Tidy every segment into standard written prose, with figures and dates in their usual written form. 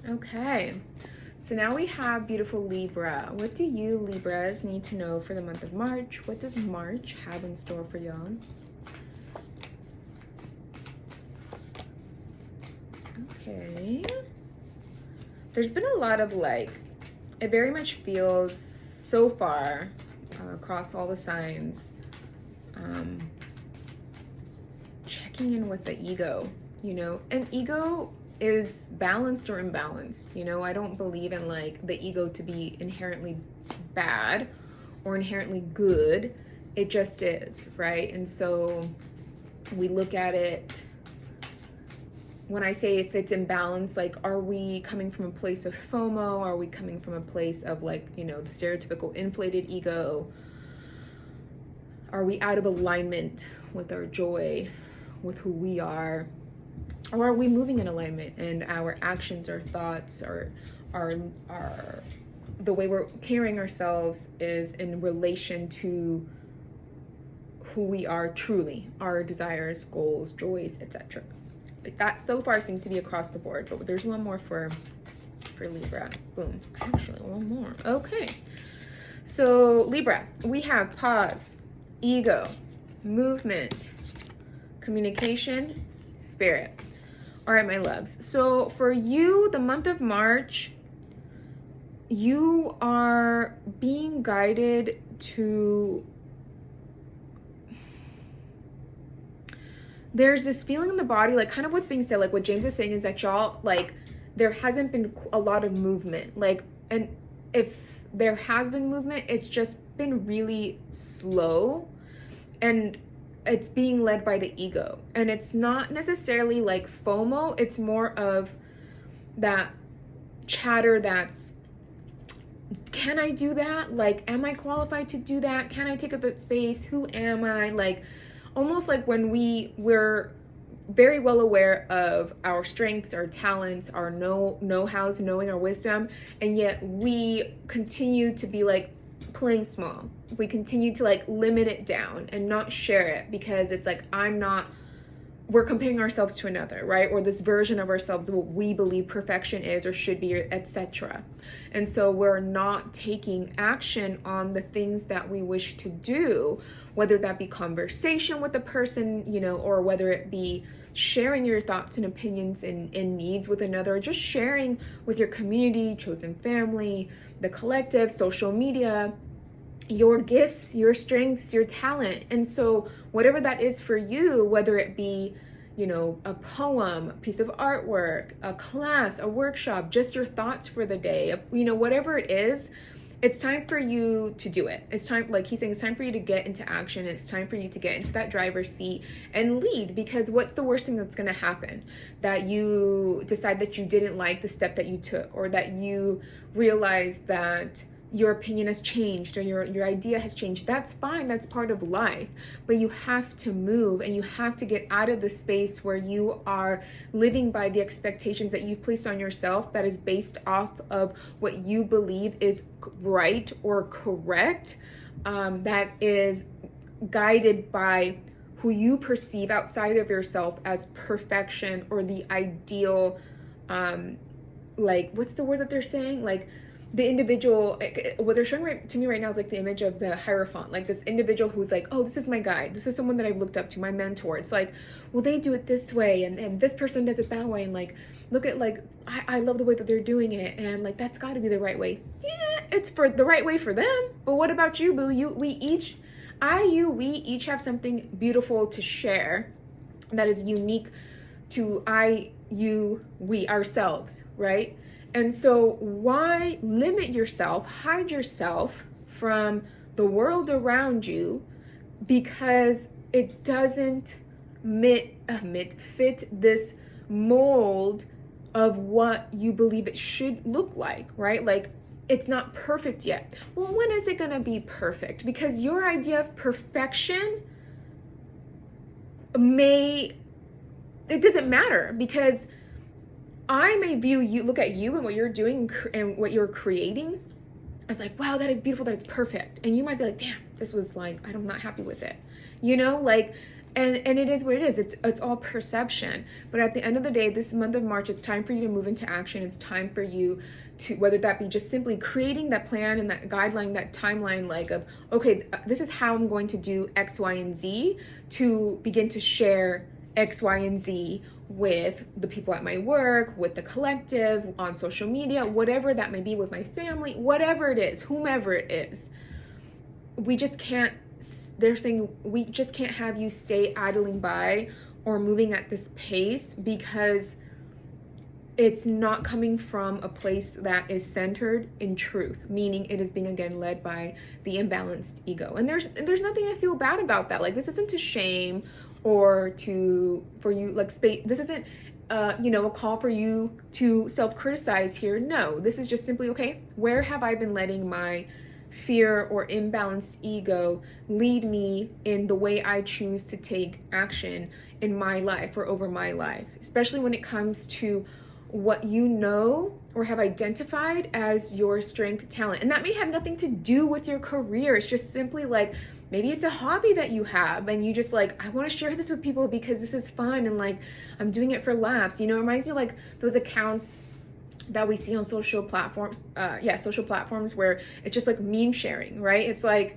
Okay, so now we have beautiful Libra. What do you Libras need to know for the month of March? What does March have in store for y'all? Okay. There's been a lot of it very much feels so far across all the signs, checking in with the ego, and ego is balanced or imbalanced. I don't believe in the ego to be inherently bad or inherently good. It just is, right? And so we look at it. When I say if it's imbalanced, are we coming from a place of FOMO? Are we coming from a place of the stereotypical inflated ego? Are we out of alignment with our joy, with who we are? Or are we moving in alignment and our actions, our thoughts, our the way we're carrying ourselves is in relation to who we are truly, our desires, goals, joys, etc. That so far seems to be across the board, but there's one more for Libra. Boom. Actually, one more. Okay. So Libra, we have pause, ego, movement, communication, spirit. All right, my loves. So for you, the month of March, you are being guided to... There's this feeling in the body, kind of what's being said, what James is saying is that y'all, there hasn't been a lot of movement. And if there has been movement, it's just been really slow. And it's being led by the ego. And it's not necessarily FOMO. It's more of that chatter that's, can I do that? Am I qualified to do that? Can I take up that space? Who am I? Almost when we're very well aware of our strengths, our talents, our know-hows, knowing our wisdom, and yet we continue to be playing small. We continue to limit it down and not share it because it's we're comparing ourselves to another, right? Or this version of ourselves, what we believe perfection is or should be, etc. And so we're not taking action on the things that we wish to do, whether that be conversation with the person, or whether it be sharing your thoughts and opinions and needs with another, or just sharing with your community, chosen family, the collective, social media, your gifts, your strengths, your talent. And so whatever that is for you, whether it be, a poem, a piece of artwork, a class, a workshop, just your thoughts for the day, whatever it is, it's time for you to do it. It's time, he's saying, it's time for you to get into action. It's time for you to get into that driver's seat and lead, because what's the worst thing that's going to happen? That you decide that you didn't like the step that you took, or that you realize that your opinion has changed or your idea has changed. That's fine. That's part of life. But you have to move, and you have to get out of the space where you are living by the expectations that you've placed on yourself that is based off of what you believe is right or correct, that is guided by who you perceive outside of yourself as perfection or the ideal, what's the word that they're saying? The individual, what they're showing to me right now is the image of the Hierophant, this individual who's oh, this is my guide. This is someone that I've looked up to, my mentor. It's well, they do it this way, and this person does it that way. And look at, I love the way that they're doing it. And that's gotta be the right way. Yeah, it's for the right way for them. But what about you, boo? We each have something beautiful to share that is unique to we ourselves, right? And so why limit yourself, hide yourself from the world around you because it doesn't fit this mold of what you believe it should look like, right? It's not perfect yet. Well, when is it going to be perfect? Because your idea of perfection it doesn't matter, because I may look at you and what you're doing and what you're creating as wow, that is beautiful, that is perfect. And you might be damn, this was I'm not happy with it. And it is what it is. It's all perception. But at the end of the day, this month of March, it's time for you to move into action. It's time for you to, whether that be just simply creating that plan and that guideline, that timeline, like of, okay, this is how I'm going to do X, Y, and Z, to begin to share X, Y, and Z with the people at my work, with the collective, on social media, whatever that may be, with my family, whatever it is, whomever it is. We just can't, they're saying we just can't have you stay idling by or moving at this pace, because it's not coming from a place that is centered in truth, meaning it is being, again, led by the imbalanced ego. And there's nothing to feel bad about that. Like, this isn't to shame or for you, like, space. This isn't a call for you to self-criticize here. No, this is just simply, okay, where have I been letting my fear or imbalanced ego lead me in the way I choose to take action in my life or over my life, especially when it comes to what you know or have identified as your strength, talent. And that may have nothing to do with your career. It's just simply like, maybe it's a hobby that you have and you just like, I want to share this with people because this is fun and like I'm doing it for laughs. It reminds me of like those accounts that we see on social platforms where it's just like meme sharing, right? It's like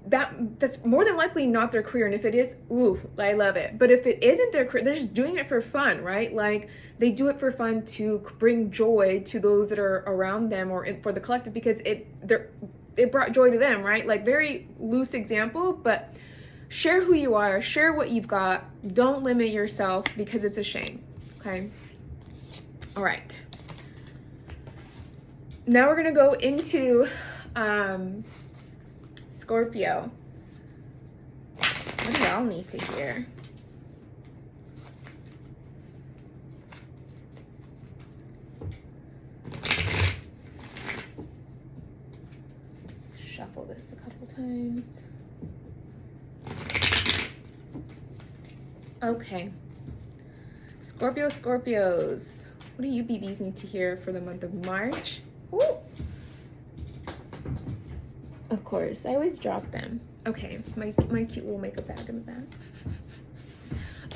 that's more than likely not their career. And if it is, ooh, I love it. But if it isn't their career, they're just doing it for fun, right? Like they do it for fun to bring joy to those that are around them or for the collective, because it brought joy to them, right? Like, very loose example, but share who you are, share what you've got. Don't limit yourself, because it's a shame. Okay. All right. Now we're going to go into Scorpio. What do y'all need to hear? Shuffle this a couple times. Okay. Scorpios. What do you BBs need to hear for the month of March? Ooh. Of course, I always drop them. Okay, my cute little makeup bag in the back.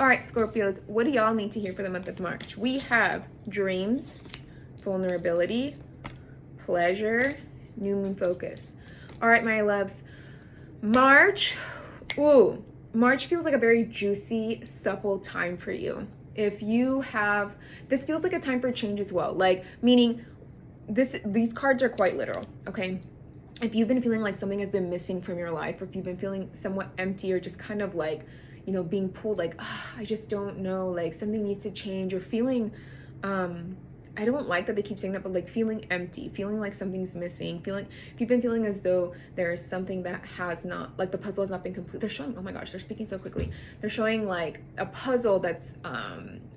All right, Scorpios, what do y'all need to hear for the month of March? We have dreams, vulnerability, pleasure, new moon focus. All right, my loves. March feels like a very juicy, supple time for you. If you have, this feels like a time for change as well. Like, meaning these cards are quite literal, okay? If you've been feeling like something has been missing from your life, or if you've been feeling somewhat empty, or just kind of like, being pulled, like, I just don't know, like something needs to change, or feeling, I don't like that they keep saying that, but like feeling empty, feeling like something's missing, if you've been feeling as though there is something that has not, like the puzzle has not been complete. They're showing, oh my gosh, they're speaking so quickly. They're showing like a puzzle that's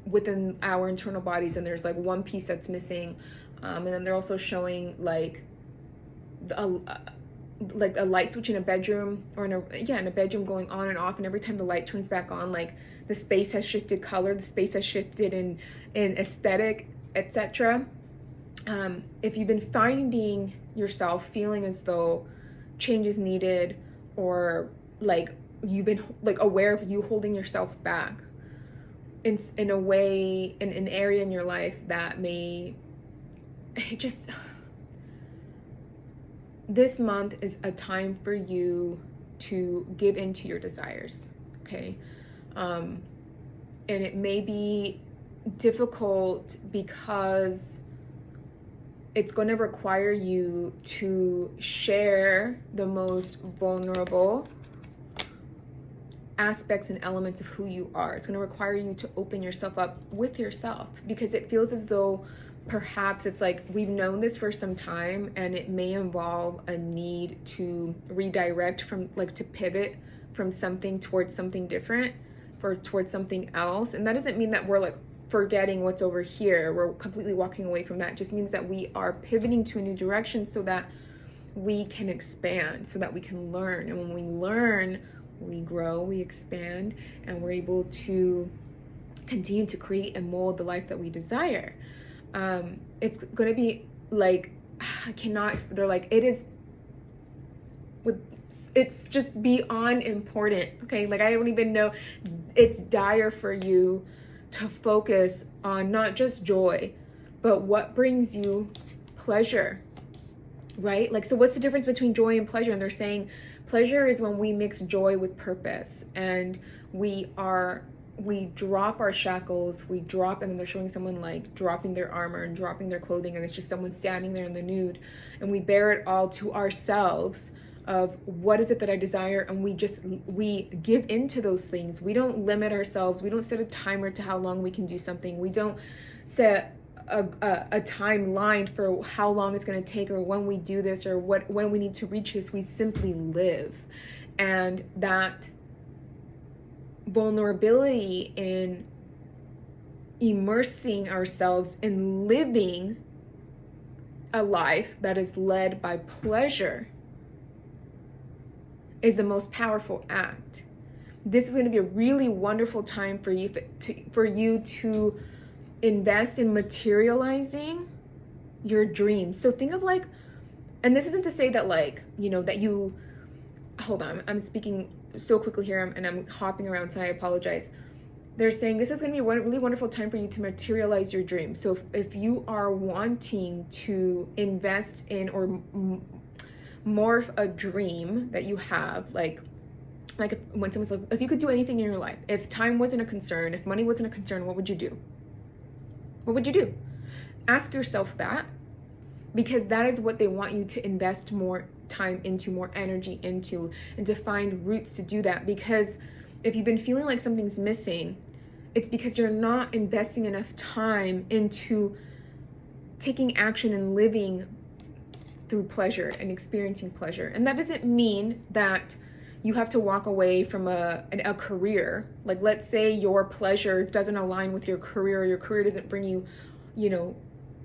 within our internal bodies, and there's like one piece that's missing. And then they're also showing like a light switch in a bedroom, or in a bedroom going on and off, and every time the light turns back on, like the space has shifted color, the space has shifted in aesthetic, etc. If you've been finding yourself feeling as though change is needed, or like you've been like aware of you holding yourself back in a way, in an area in your life that may just, this month is a time for you to give into your desires, okay? And it may be difficult because it's going to require you to share the most vulnerable aspects and elements of who you are. It's going to require you to open yourself up with yourself, because it feels as though perhaps it's like we've known this for some time, and it may involve a need to redirect from, like, to pivot from something towards something different, towards something else. And that doesn't mean that we're like forgetting what's over here, we're completely walking away from that. It just means that we are pivoting to a new direction so that we can expand, so that we can learn. And when we learn, we grow, we expand, and we're able to continue to create and mold the life that we desire. It's going to be like, they're like, it is it's just beyond important, okay? Like, I don't even know, it's dire for you to focus on not just joy, but what brings you pleasure, right? Like, so what's the difference between joy and pleasure? And they're saying pleasure is when we mix joy with purpose, and we drop our shackles, we drop, and then they're showing someone like dropping their armor and dropping their clothing, and it's just someone standing there in the nude, and we bear it all to ourselves of what is it that I desire, and we give into those things. We don't limit ourselves. We don't set a timer to how long we can do something. We don't set a timeline for how long it's going to take, or when we do this, or when we need to reach this. We simply live. And that vulnerability in immersing ourselves in living a life that is led by pleasure is the most powerful act. This is going to be a really wonderful time for you to invest in materializing your dreams. So think of like, and this isn't to say that like, you know, that you, hold on, I'm speaking so quickly here and I'm hopping around, so I apologize. They're saying this is going to be a really wonderful time for you to materialize your dreams. So if you are wanting to invest in or morph a dream that you have, like when someone's like, if you could do anything in your life, if time wasn't a concern, if money wasn't a concern, what would you do? What would you do? Ask yourself that, because that is what they want you to invest more time into, more energy into, and to find roots to do that. Because if you've been feeling like something's missing, it's because you're not investing enough time into taking action and living through pleasure and experiencing pleasure. And that doesn't mean that you have to walk away from a career. Like, let's say your pleasure doesn't align with your career, or your career doesn't bring you,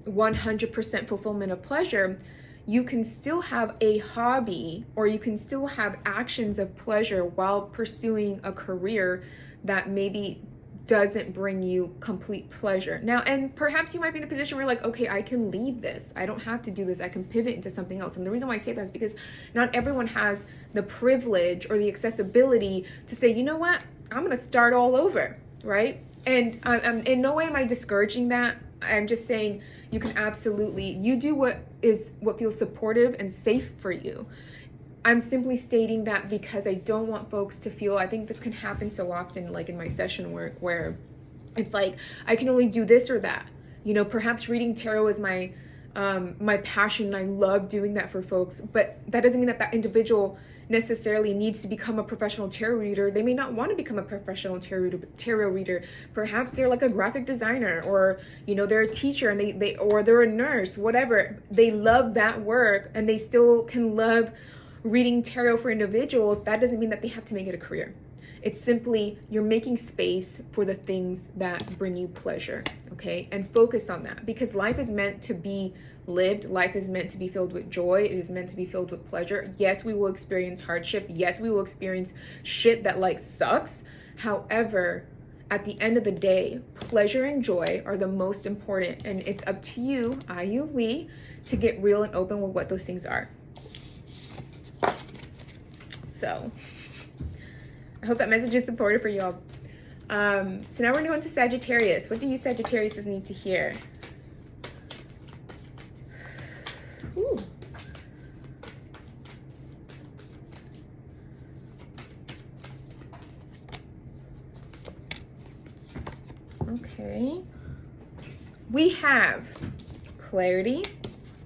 100% fulfillment of pleasure. You can still have a hobby, or you can still have actions of pleasure while pursuing a career that maybe doesn't bring you complete pleasure. Now, and perhaps you might be in a position where you're like, okay, I can leave this. I don't have to do this. I can pivot into something else. And the reason why I say that is because not everyone has the privilege or the accessibility to say, you know what, I'm going to start all over, right? And I'm in no way am I discouraging that. I'm just saying you can absolutely, you do what feels supportive and safe for you. I'm simply stating that because I don't want folks to feel, I think this can happen so often, like in my session work, where it's like, I can only do this or that. Perhaps reading tarot is my passion, and I love doing that for folks, but that doesn't mean that individual necessarily needs to become a professional tarot reader. They may not want to become a professional tarot reader. Perhaps they're like a graphic designer, or they're a teacher, and they or they're a nurse, whatever. They love that work, and they still can love reading tarot for individuals. That doesn't mean that they have to make it a career. It's simply you're making space for the things that bring you pleasure, okay? And focus on that, because life is meant to be lived. Life is meant to be filled with joy. It is meant to be filled with pleasure. Yes, we will experience hardship. Yes, we will experience shit that like sucks. However, at the end of the day, pleasure and joy are the most important, and it's up to you, we, to get real and open with what those things are. So I hope that message is supportive for y'all. So now we're going to Sagittarius. What do you Sagittariuses need to hear? Ooh. Okay. We have clarity,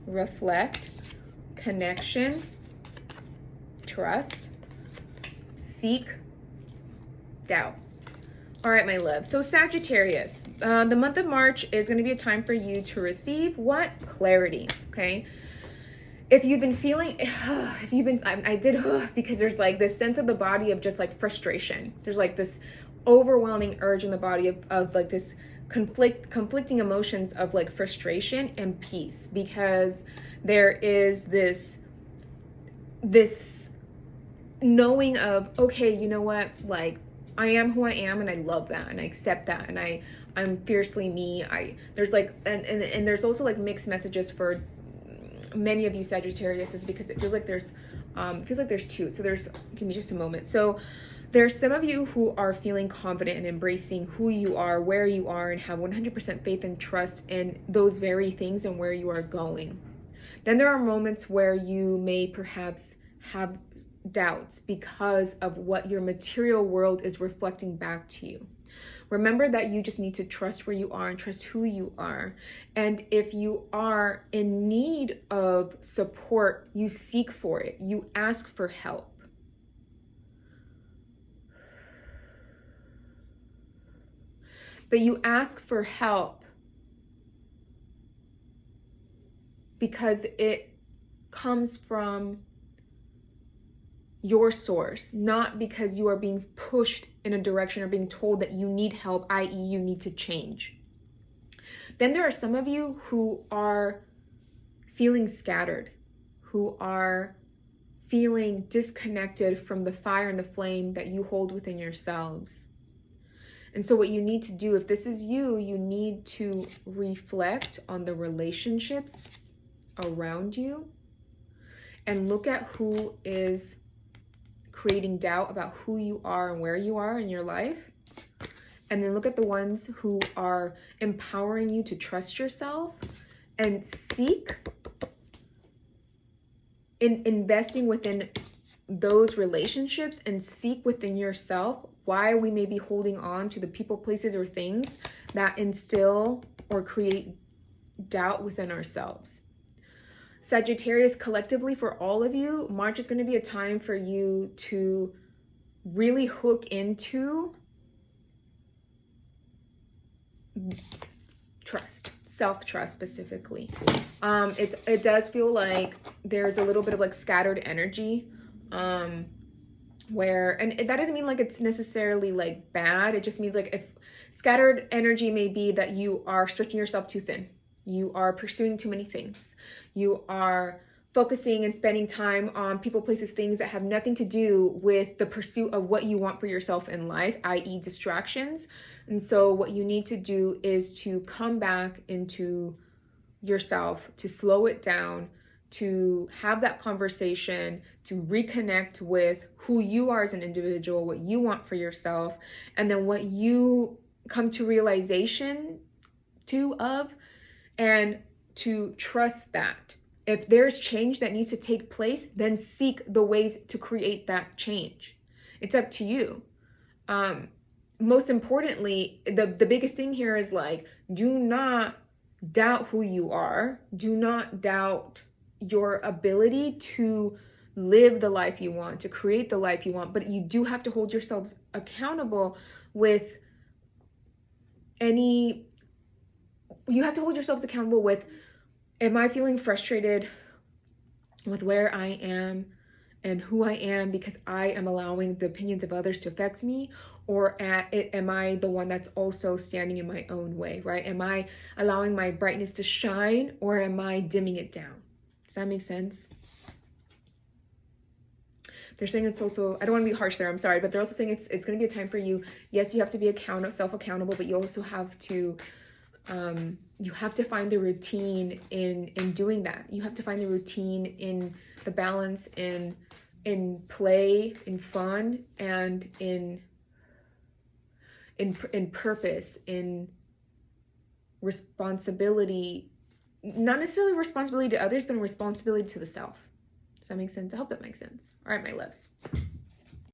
reflect, connection, trust, seek, doubt. All right, my love. So Sagittarius, the month of March is going to be a time for you to receive what? Clarity, okay? If you've been feeling, because there's like this sense of the body of just like frustration. There's like this overwhelming urge in the body of like this conflicting emotions of like frustration and peace, because there is this knowing of, okay, you know what, like I am who I am, and I love that, and I accept that, and I'm fiercely me. There's like, and there's also like mixed messages for many of you Sagittarius, is because it feels like there's It feels like there's two. So give me just a moment. So there's some of you who are feeling confident and embracing who you are, where you are, and have 100% faith and trust in those very things and where you are going. Then there are moments where you may perhaps have doubts because of what your material world is reflecting back to you. Remember that you just need to trust where you are and trust who you are. And if you are in need of support, you seek for it. You ask for help. But you ask for help because it comes from your source, not because you are being pushed in a direction or being told that you need help, i.e. you need to change. Then there are some of you who are feeling scattered, who are feeling disconnected from the fire and the flame that you hold within yourselves. And so what you need to do, if this is you, you need to reflect on the relationships around you and look at who is creating doubt about who you are and where you are in your life. And then look at the ones who are empowering you to trust yourself and seek in investing within those relationships and seek within yourself why we may be holding on to the people, places, or things that instill or create doubt within ourselves. Sagittarius, collectively for all of you, March is going to be a time for you to really hook into trust, self-trust specifically. It does feel like there's a little bit of like scattered energy, where, and that doesn't mean like it's necessarily like bad. It just means like if scattered energy may be that you are stretching yourself too thin. You are pursuing too many things. You are focusing and spending time on people, places, things that have nothing to do with the pursuit of what you want for yourself in life, i.e. distractions. And so what you need to do is to come back into yourself, to slow it down, to have that conversation, to reconnect with who you are as an individual, what you want for yourself, and then what you come to realization of, and to trust that. If there's change that needs to take place, then seek the ways to create that change. It's up to you. Most importantly, the biggest thing here is like, do not doubt who you are. Do not doubt your ability to live the life you want, to create the life you want. But you do have to hold yourselves accountable with am I feeling frustrated with where I am and who I am because I am allowing the opinions of others to affect me? Or am I the one that's also standing in my own way, right? Am I allowing my brightness to shine, or am I dimming it down? Does that make sense? They're saying it's also, I don't want to be harsh there, I'm sorry, but they're also saying it's going to be a time for you. Yes, you have to be self-accountable, but you also have to find the routine in doing that. You have to find the routine in the balance in play, in fun, and in purpose, in responsibility, not necessarily responsibility to others, but responsibility to the self. Does that make sense? I hope that makes sense. All right, my loves.